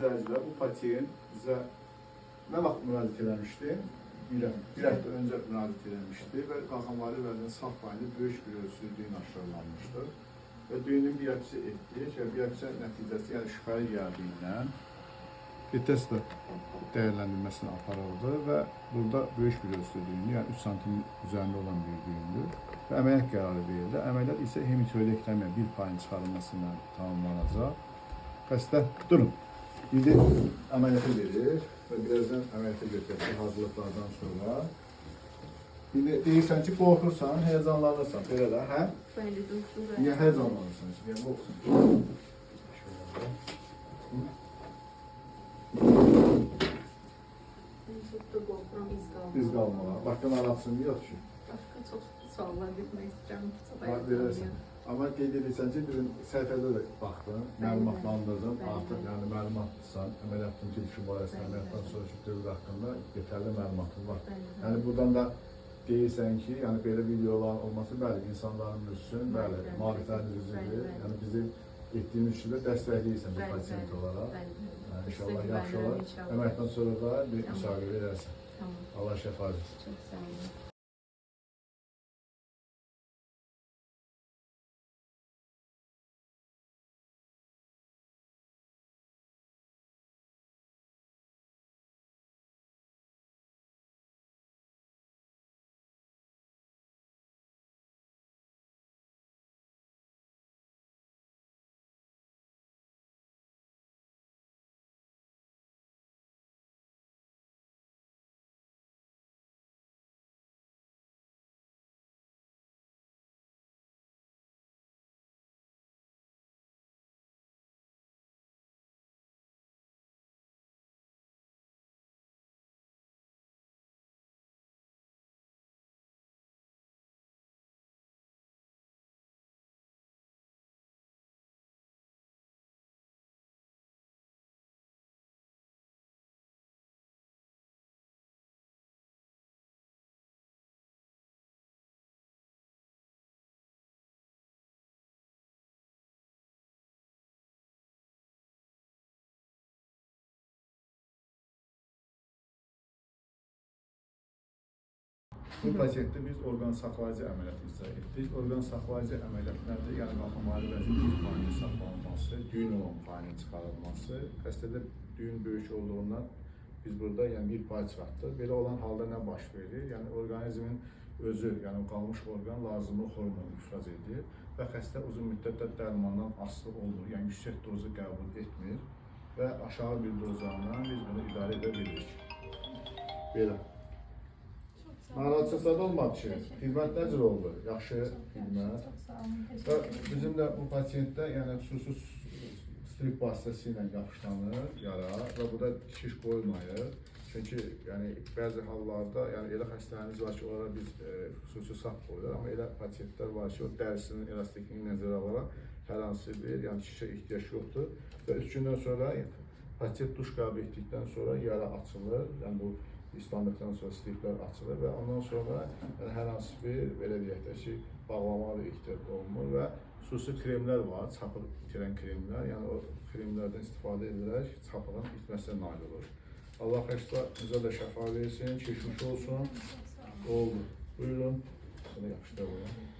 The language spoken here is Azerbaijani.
İzləyicilər, bu pasiyent bizə nə vaxt müraciət eləmişdi? Bir həftə öncə müraciət eləmişdi və qalxanvari vəzinin sağ payında böyük bir ölçülü düyün aşkarlanmışdı. Və düyünün biyopsi etdik və biyopsiya nəticəsi, yəni şübhəli gəldiyindən bir test dəyərləndirməsinə aparıldı və burada böyük bir ölçülü düyündür, yəni 3 santim üzərində olan bir düyündür və əməliyyat qərarı verildi. Əməliyyat isə hemitoidektomiya bir payın çıxarılmasıyla tamamlanacaq. Xəstə durun. İndi əməliyyatı verir və birazdan əməliyyata götürəcək hazırlıqlardan sonra. İndi deyirsən ki, qorxursan, heyecanlanırsan, belə də, hə? Bəli, doktor. Niyə heyecanlanırsan ki, yəni olsun? Çok da qorxuram, iz qalmalar. Biz qalmalar. Başqa narahatsın yox ki? Başqa çox suallar vermək istəyirəm. Bax, verərsən. Amma qeyd edirsən ki, bizim səhifədə də baxdın, məlumatlandırdın, artıq yəni məlumatlısan, əməliyyatın gedişi barəsində, əməliyyatdan sonraki dövr haqqında yetərli məlumatın var. Yəni buradan da deyirsən ki, yəni belə videoların olması, bəli, insanların üstün, bəli, maarifləndirici, yəni bizim etdiyimiz üçün də dəstəkləyirsən bir pasiyent olaraq. İnşallah yaxşı olar. Əməliyyatdan sonra da bir müsahilə edərsən. Allah şəfa versin. Çox sağ olun. Bu pasiyentdə biz orqan saxlayıcı əməliyyatı icra etdik. Orqan saxlayıcı əməliyyat nədir? Yəni qalxanvari vəzinin bir payının saxlanılması, düyün olan payının çıxarılması. Xəstədə düyün böyük olduğundan biz burada yəni bir pay çıxartdıq. Belə olan halda nə baş verir? Yəni orqanizmin özü, yəni qalmış orqan lazımlı hormonu ifraz edir və xəstə uzun müddətdə dərmandan asılı olur, yəni yüksək dozu qəbul etmir və aşağı bir dozlarla biz bunu idarə edə bilirik. Belə. Narahatçılıqlar olmadı ki, xidmət nə cür oldu? Yaxşı xidmət. Və bizim də bu pasiyentdə yəni xüsusi strip vasitəsi ilə yapışlanır yara və bu da şiş qoymayır. Çünki yəni bəzi hallarda yəni elə xəstələrimiz var ki, onlara biz xüsusi sap qoyular, amma elə pasiyentlər var ki, o dərisinin elastikliğini nəzərə alaraq hər hansı bir yəni şişə ehtiyac yoxdur və 3 gündən sonra pasiyent duş qəbul etdikdən sonra yara açılır. Yəni bu İslandıqdan sonra striplər açılır və ondan sonra yəni, hər hansı bir belə deyək də ki, bağlamağa da ehtiyac olunmur və xüsusi kremlər var, çapıq itirən kremlər. Yəni o kremlərdən istifadə edilərək çapığın itməsinə nail olur. Allah xəstəyə də şəfa versin, keçmiş olsun. Oldu. Buyurun. Sana yapışdır buraya.